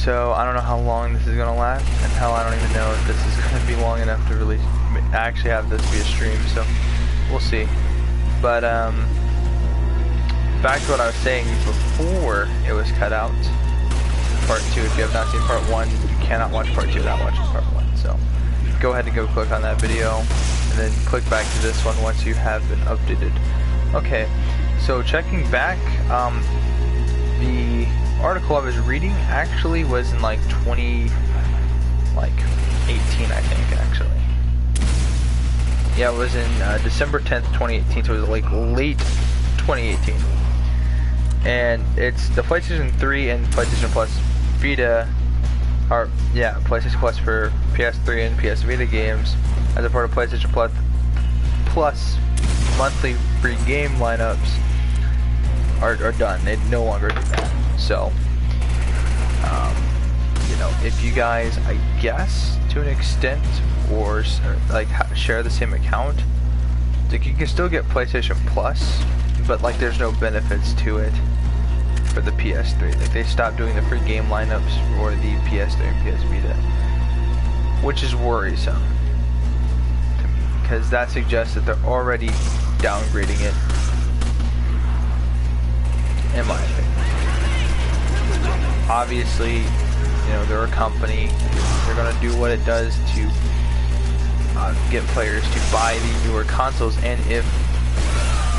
So I don't know how long this is gonna last, and hell, I don't even know if this is gonna be long enough to really actually have this be a stream. So we'll see. But back to what I was saying before it was cut out. Part 2. If you have not seen part 1, you cannot watch part 2 without watching part 1. So go ahead and go click on that video, and then click back to this one once you have been updated. Okay, so checking back, the article I was reading actually was in like 2018, I think, actually. Yeah, it was in December 10th, 2018, so it was like late 2018. And it's the PlayStation 3 and PlayStation Plus Vita, or yeah, PlayStation Plus for PS3 and PS Vita games as a part of PlayStation Plus monthly free game lineups are done. They no longer do that. So, you know, if you guys, I guess, to an extent, or like share the same account, like you can still get PlayStation Plus, but like there's no benefits to it for the PS3. Like they stopped doing the free game lineups for the PS3 and PS Vita, which is worrisome to me, because that suggests that they're already downgrading it, in my opinion. Obviously, you know, they're a company. They're gonna do what it does to get players to buy the newer consoles, and if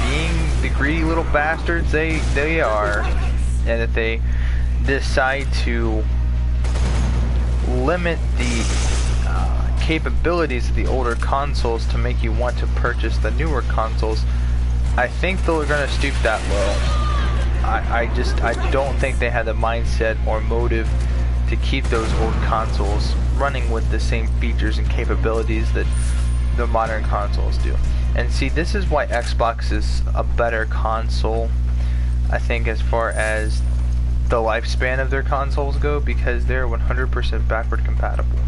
being the greedy little bastards they are, and if they decide to limit the capabilities of the older consoles to make you want to purchase the newer consoles, I think they're gonna stoop that low. I don't think they have the mindset or motive to keep those old consoles running with the same features and capabilities that the modern consoles do. And see, this is why Xbox is a better console, I think, as far as the lifespan of their consoles go, because they're 100% backward compatible.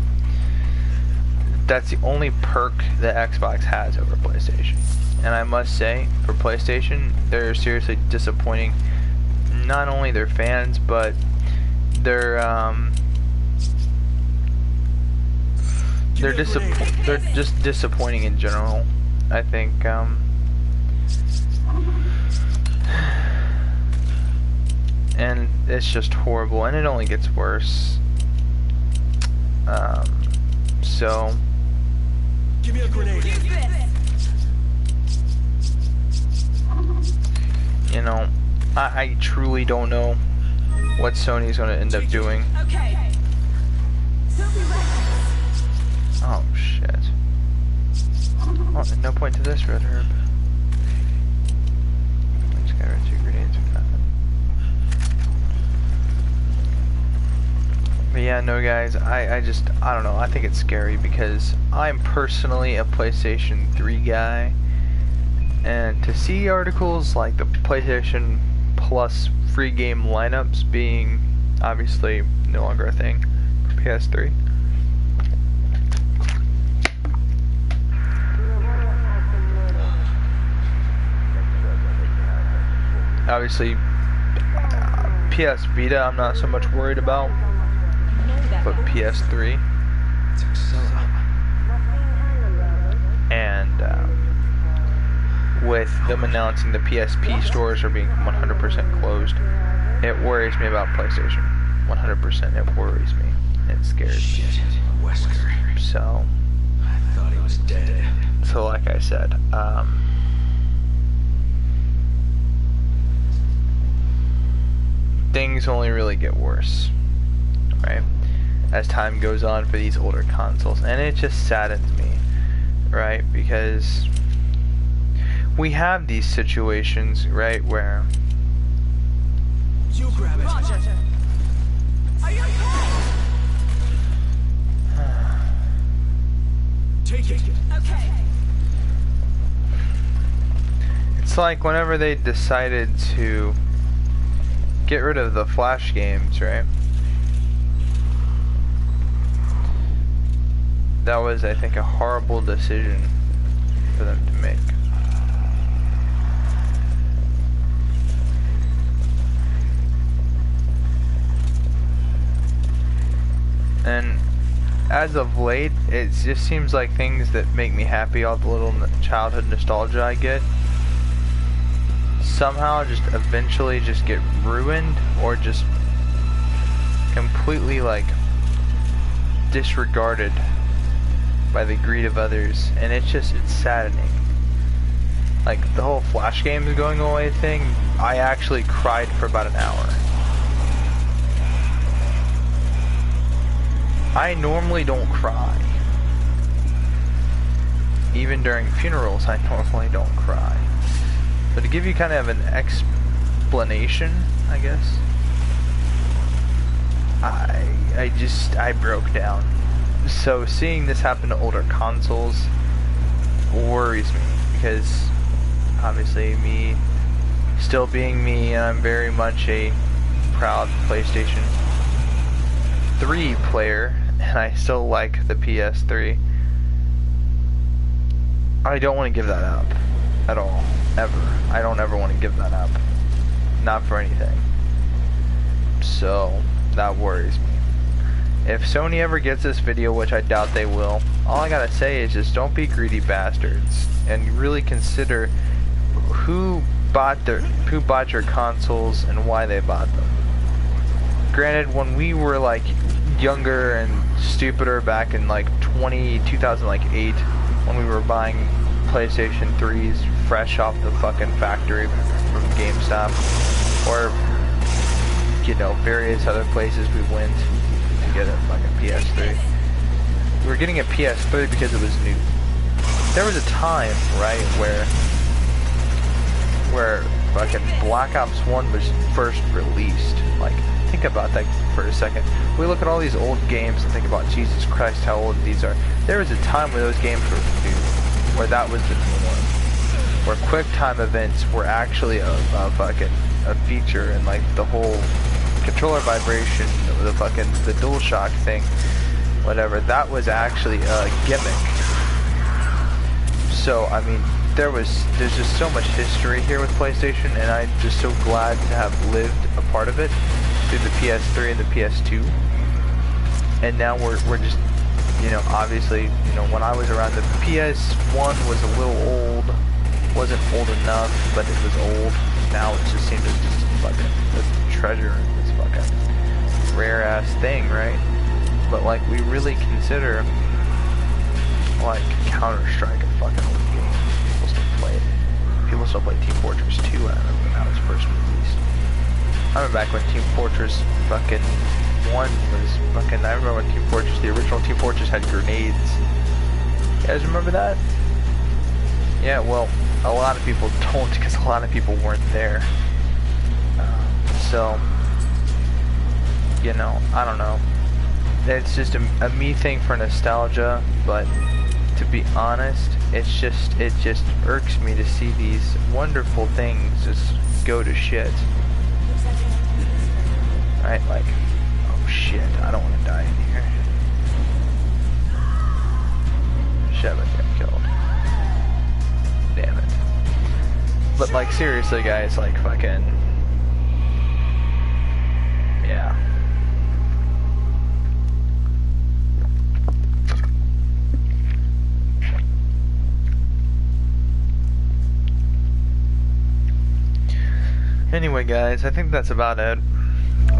That's the only perk that Xbox has over PlayStation. And I must say, for PlayStation, they're seriously disappointing not only their fans, but they're just disappointing in general, I think. And it's just horrible, and it only gets worse. So give me a grenade. You know, I truly don't know what Sony's gonna end up doing. Okay. Oh shit. Oh, no point to this red herb. I just got rid of 2 grenades or nothing. But yeah, no guys, I don't know, I think it's scary because I'm personally a PlayStation 3 guy, and to see articles like the PlayStation Plus free game lineups being obviously no longer a thing for PS3. Obviously, PS Vita I'm not so much worried about, but PS3 and with them announcing the PSP stores are being 100% closed, it worries me about PlayStation. 100%, it worries me. It scares me. Wesker. So, I thought he was dead. so like I said, things only really get worse, right, as time goes on for these older consoles, and it just saddens me, right, because we have these situations, right, where You grab it. Roger. Are you okay? Take it. Okay. it's like whenever they decided to get rid of the Flash games, right, that was, I think, a horrible decision for them to make. And as of late, it just seems like things that make me happy, all the little childhood nostalgia I get, somehow just eventually just get ruined or just completely like disregarded by the greed of others, and it's saddening. Like the whole Flash games going away thing, I actually cried for about an hour. I normally don't cry. Even during funerals, I normally don't cry. But to give you kind of an explanation, I guess, I broke down. So seeing this happen to older consoles worries me, because obviously me still being me, I'm very much a proud PlayStation 3 player, and I still like the PS3. I don't want to give that up at all, ever. I don't ever want to give that up, not for anything. So that worries me. If Sony ever gets this video, which I doubt they will, all I gotta say is just don't be greedy bastards, and really consider who bought your consoles and why they bought them. Granted, when we were like younger and stupider back in like 2008, when we were buying PlayStation 3s fresh off the fucking factory from GameStop, or you know, various other places we went to get a fucking PS3. We were getting a PS3 because it was new. There was a time, right, where fucking Black Ops 1 was first released. Like, think about that for a second. We look at all these old games and think about, Jesus Christ, how old these are. There was a time where those games were new, where that was the norm, where quick time events were actually a feature, and like the whole controller vibration, the DualShock thing, whatever, that was actually a gimmick. So I mean, there's just so much history here with PlayStation, and I'm just so glad to have lived a part of it through the PS3 and the PS2. And now we're just, you know, obviously, you know, when I was around, the PS1 was a little old, wasn't old enough, but it was old. Now it just seems it's just fucking a treasure, this fucking rare ass thing, right? But like, we really consider like Counter-Strike a fucking old game. People still play it. People still play Team Fortress 2. I remember when that was first released. I remember back when Team Fortress fucking 1 was fucking, I remember when Team Fortress, the original Team Fortress, had grenades. You guys remember that? Yeah, well, a lot of people don't, because a lot of people weren't there. So, you know, I don't know. It's just a me thing for nostalgia, but to be honest, it just irks me to see these wonderful things just go to shit. Right, like, oh shit, I don't want to die in here. Sheva got killed. Damn it. But like, seriously guys, like fucking, yeah. Anyway guys, I think that's about it.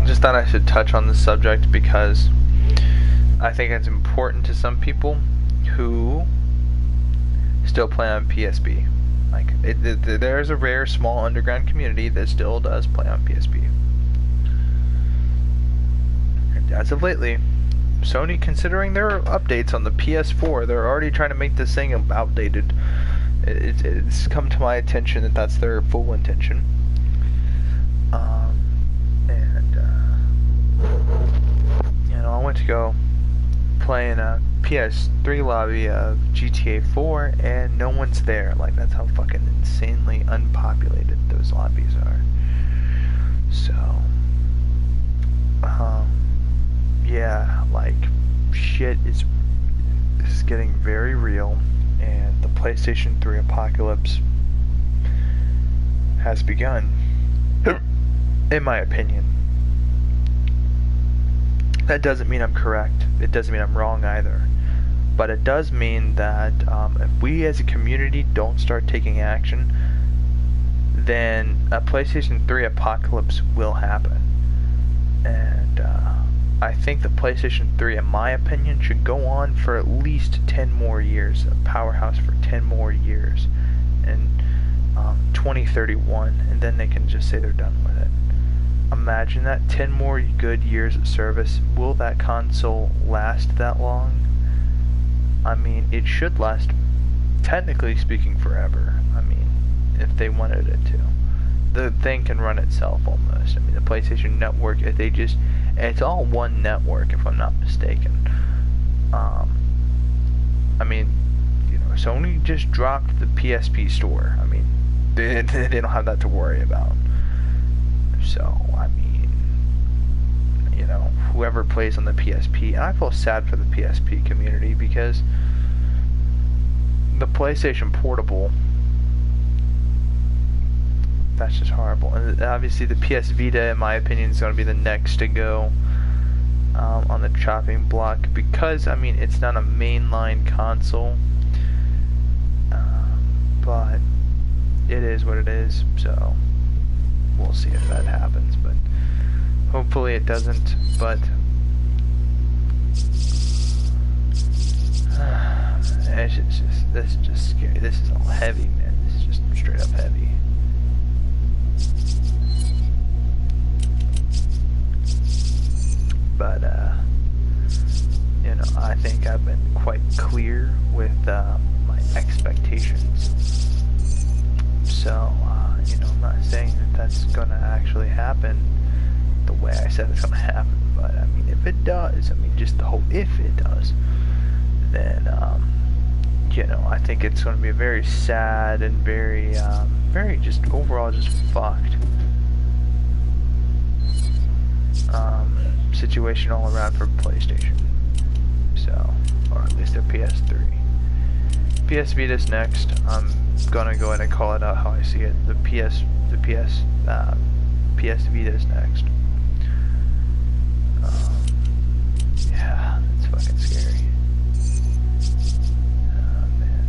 Just thought I should touch on this subject because I think it's important to some people who still play on PSP. Like, there's a rare small underground community that still does play on PSP. And as of lately, Sony, considering their updates on the PS4, they're already trying to make this thing outdated. It's come to my attention that that's their full intention. You know, I went to go play in a PS3 lobby of GTA 4, and no one's there. Like, that's how fucking insanely unpopulated those lobbies are. So, yeah, like, shit is getting very real, and the PlayStation 3 apocalypse has begun, in my opinion. That doesn't mean I'm correct. It doesn't mean I'm wrong either. But it does mean that if we as a community don't start taking action, then a PlayStation 3 apocalypse will happen. And I think the PlayStation 3, in my opinion, should go on for at least 10 more years, a powerhouse for 10 more years, and 2031, and then they can just say they're done with it. Imagine that, 10 more good years of service. Will that console last that long? I mean, it should last, technically speaking, forever. I mean, if they wanted it to. The thing can run itself almost. I mean, the PlayStation Network, if they just, it's all one network if I'm not mistaken. I mean, you know, Sony just dropped the PSP store. I mean, they don't have that to worry about. So, I mean, you know, whoever plays on the PSP, and I feel sad for the PSP community because the PlayStation Portable, that's just horrible. And obviously the PS Vita, in my opinion, is going to be the next to go on the chopping block because, I mean, it's not a mainline console, but it is what it is, so we'll see if that happens, but hopefully it doesn't. But this is just scary. This is all heavy, man. This is just straight up heavy. But you know, I think I've been quite clear with my expectations. So you know, I'm not saying that that's gonna actually happen the way I said it's gonna happen, but I mean, if it does, I mean, just the whole if it does, then you know, I think it's gonna be a very sad and very very just overall just fucked situation all around for PlayStation. So, or at least their PS3. PS Vita's next. I'm gonna go ahead and call it out how I see it. The PS Vita's next. Yeah, it's fucking scary. Oh man.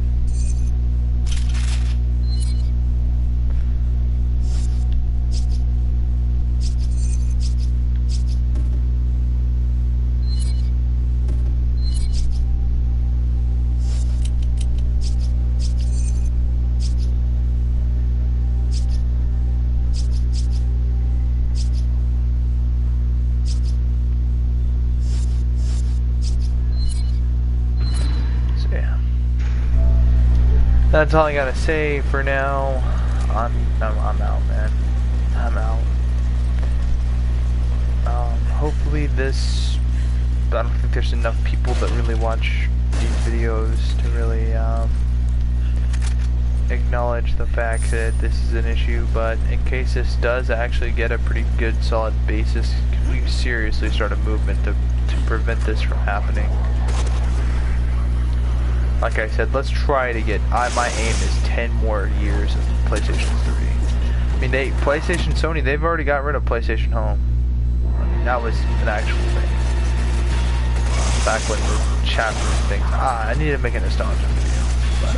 That's all I gotta say for now. I'm out, man. I'm out. Hopefully this, I don't think there's enough people that really watch these videos to really acknowledge the fact that this is an issue, but in case this does actually get a pretty good solid basis, can we seriously start a movement to prevent this from happening? Like I said, let's try to get, my aim is 10 more years of PlayStation 3. I mean, Sony, they've already got rid of PlayStation Home. I mean, that was an actual thing. Back when the chapter things, I need to make a nostalgia video. But,